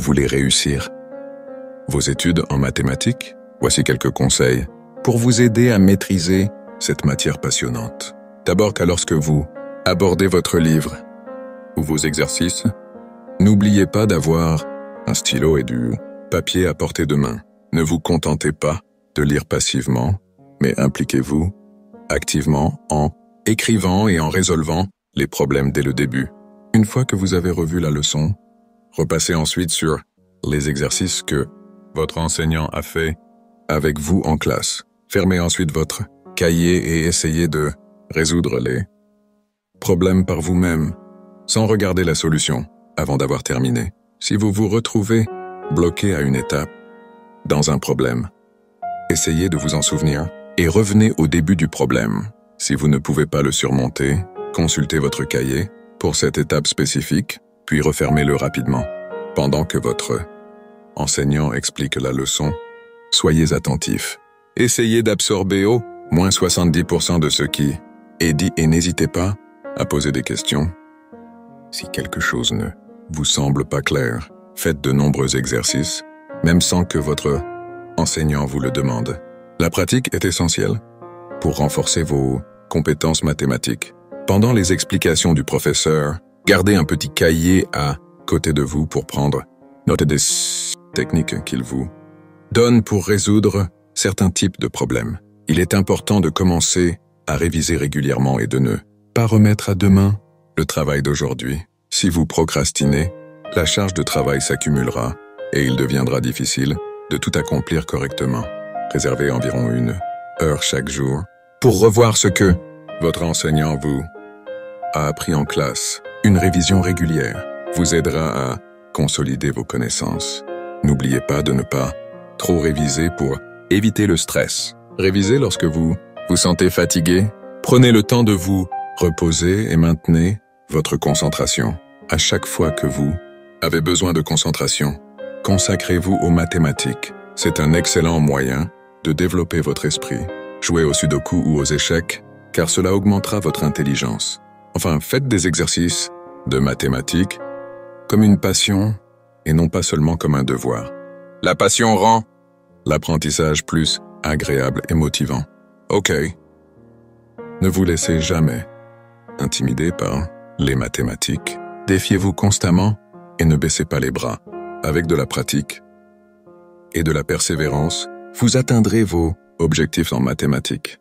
voulez réussir vos études en mathématiques? Voici quelques conseils pour vous aider à maîtriser cette matière passionnante. D'abord, lorsque vous abordez votre livre ou vos exercices, n'oubliez pas d'avoir un stylo et du papier à portée de main. Ne vous contentez pas de lire passivement, mais impliquez-vous activement en écrivant et en résolvant les problèmes dès le début. Une fois que vous avez revu la leçon, repassez ensuite sur les exercices que votre enseignant a fait avec vous en classe. Fermez ensuite votre cahier et essayez de résoudre les problèmes par vous-même, sans regarder la solution avant d'avoir terminé. Si vous vous retrouvez bloqué à une étape dans un problème, essayez de vous en souvenir et revenez au début du problème. Si vous ne pouvez pas le surmonter, consultez votre cahier pour cette étape spécifique, puis refermez-le rapidement. Pendant que votre enseignant explique la leçon, soyez attentif. Essayez d'absorber au moins 70% de ce qui est dit et n'hésitez pas à poser des questions. Si quelque chose ne vous semble pas clair, faites de nombreux exercices, même sans que votre enseignant vous le demande. La pratique est essentielle pour renforcer vos compétences mathématiques. Pendant les explications du professeur, gardez un petit cahier à côté de vous pour prendre note des techniques qu'il vous donne pour résoudre certains types de problèmes. Il est important de commencer à réviser régulièrement et de ne pas remettre à demain le travail d'aujourd'hui. Si vous procrastinez, la charge de travail s'accumulera et il deviendra difficile de tout accomplir correctement. Réservez environ 1 heure chaque jour pour revoir ce que votre enseignant vous a appris en classe. Une révision régulière vous aidera à consolider vos connaissances. N'oubliez pas de ne pas trop réviser pour éviter le stress. Révisez lorsque vous vous sentez fatigué. Prenez le temps de vous reposer et maintenez votre concentration. À chaque fois que vous avez besoin de concentration, consacrez-vous aux mathématiques. C'est un excellent moyen de développer votre esprit. Jouez au sudoku ou aux échecs, car cela augmentera votre intelligence. Enfin, faites des exercices de mathématiques comme une passion et non pas seulement comme un devoir. La passion rend l'apprentissage plus agréable et motivant. Ok. Ne vous laissez jamais intimider par les mathématiques. Défiez-vous constamment et ne baissez pas les bras. Avec de la pratique et de la persévérance, vous atteindrez vos objectifs en mathématiques.